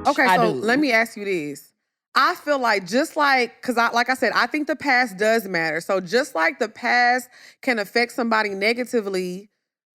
Okay, I so do. let me ask you this. I feel like because like I said, I think the past does matter. So just like the past can affect somebody negatively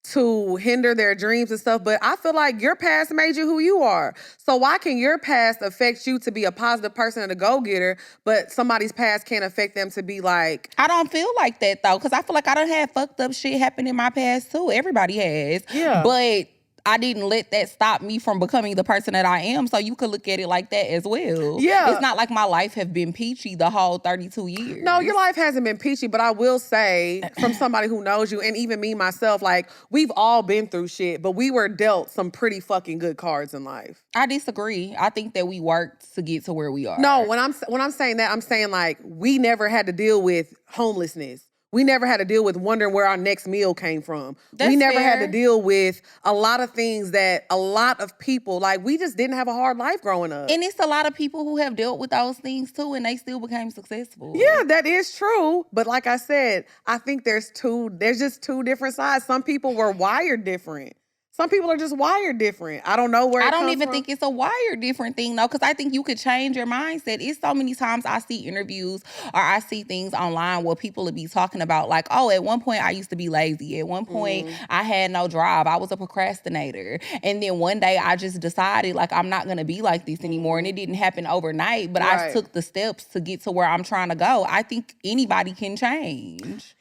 to hinder their dreams and stuff, but I feel like your past made you who you are. So why can your past affect you to be a positive person and a go-getter, but somebody's past can't affect them to be like... I don't feel like that though, because I feel like I done had fucked up shit happen in my past too. Everybody has. Yeah. But I didn't let that stop me from becoming the person that I am. So you could look at it like that as well. Yeah. It's not like my life have been peachy the whole 32 years. No, your life hasn't been peachy, but I will say from somebody who knows you, and even me myself, like, we've all been through shit, but we were dealt some pretty fucking good cards in life. I disagree. I think that we worked to get to where we are. No, when I'm saying that, I'm saying like we never had to deal with homelessness. We never had to deal with wondering where our next meal came from. We never had to deal with a lot of things that a lot of people, like, we just didn't have a hard life growing up. And it's a lot of people who have dealt with those things too, and they still became successful. Yeah, that is true. But like I said, I think there's just two different sides. Some people were wired different. Some people are just wired different. I don't know where it comes from. I don't even think it's a wired different thing though, because I think you could change your mindset. It's so many times I see interviews or I see things online where people would be talking about like, oh, at one point I used to be lazy. At one point I had no drive. I was a procrastinator. And then one day I just decided like I'm not going to be like this anymore. And it didn't happen overnight, but I took the steps to get to where I'm trying to go. I think anybody can change.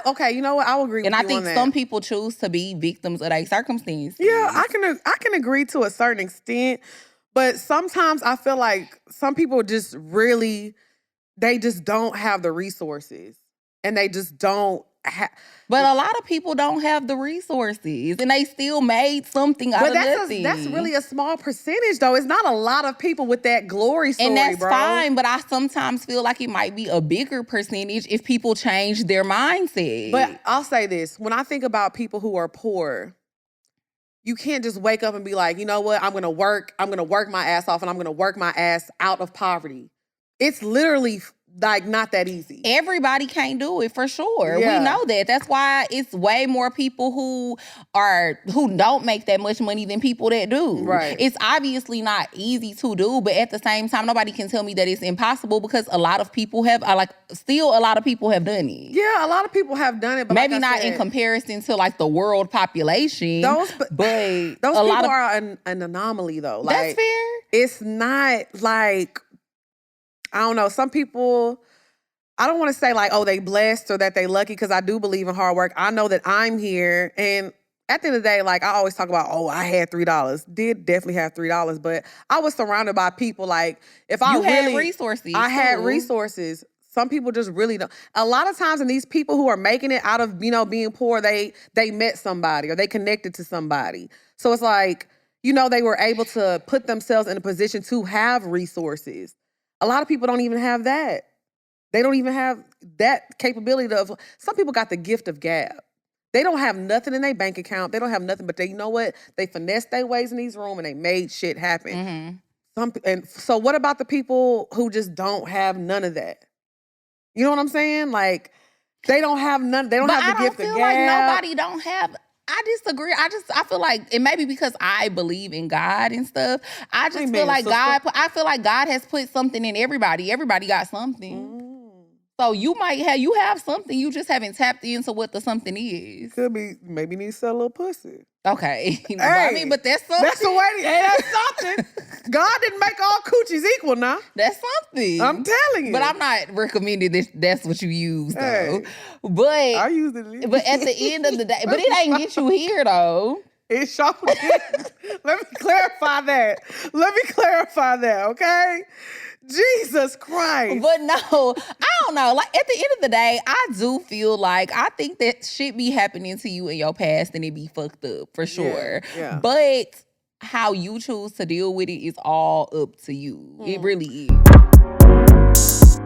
Okay, you know what? I'll agree with you on that. And I think some people choose to be victims of their circumstances. Yeah, I can agree to a certain extent, but sometimes I feel like some people just really, they just don't have the resources, and they just don't have. But a lot of people don't have the resources, and they still made something out of nothing. That's really a small percentage, though. It's not a lot of people with that glory story, and that's bro. fine, but I sometimes feel like it might be a bigger percentage if people change their mindset. But I'll say this. When I think about people who are poor, you can't just wake up and be like, you know what, I'm gonna work my ass off, and I'm gonna work my ass out of poverty. It's literally like not that easy. Everybody can't do it for sure. Yeah. We know that. That's why it's way more people who don't make that much money than people that do. Right. It's obviously not easy to do, but at the same time, nobody can tell me that it's impossible because a lot of people have a lot of people have done it. Yeah, a lot of people have done it, but maybe like not in comparison to like the world population. Those people are an anomaly though. Like, that's fair. It's not like, I don't know, some people, I don't want to say like, oh, they blessed or that they lucky, because I do believe in hard work. I know that I'm here, and at the end of the day, like, I always talk about, oh, I had $3. Did definitely have $3, but I was surrounded by people like, if I had resources. I had resources. Some people just really don't. A lot of times, and these people who are making it out of, being poor, they met somebody or they connected to somebody. So it's like, they were able to put themselves in a position to have resources. A lot of people don't even have that. They don't even have that capability of, some people got the gift of gab. They don't have nothing in their bank account. They don't have nothing, but you know what? They finessed their ways in these rooms and they made shit happen. And so what about the people who just don't have none of that? You know what I'm saying? Like, they don't have none. They don't have the gift of gab. I don't feel like nobody don't have. I disagree. I feel like it may be because I believe in God and stuff. I just feel like God has put something in everybody. Everybody got something. So you have something. You just haven't tapped into what the something is. Could be, maybe need to sell a little pussy. Okay. Hey, I mean, but that's something. That's the way. That's something. God didn't make all coochies equal now. That's something. I'm telling you. But I'm not recommending that's what you use, though. Hey, but I use it. But at the end of the day, but it ain't get you here, though. It sure did. Let me clarify that, okay? Jesus Christ. But no, I don't know. Like, at the end of the day, I do feel like, I think that shit be happening to you in your past and it be fucked up, for sure. Yeah. But how you choose to deal with it is all up to you. It really is.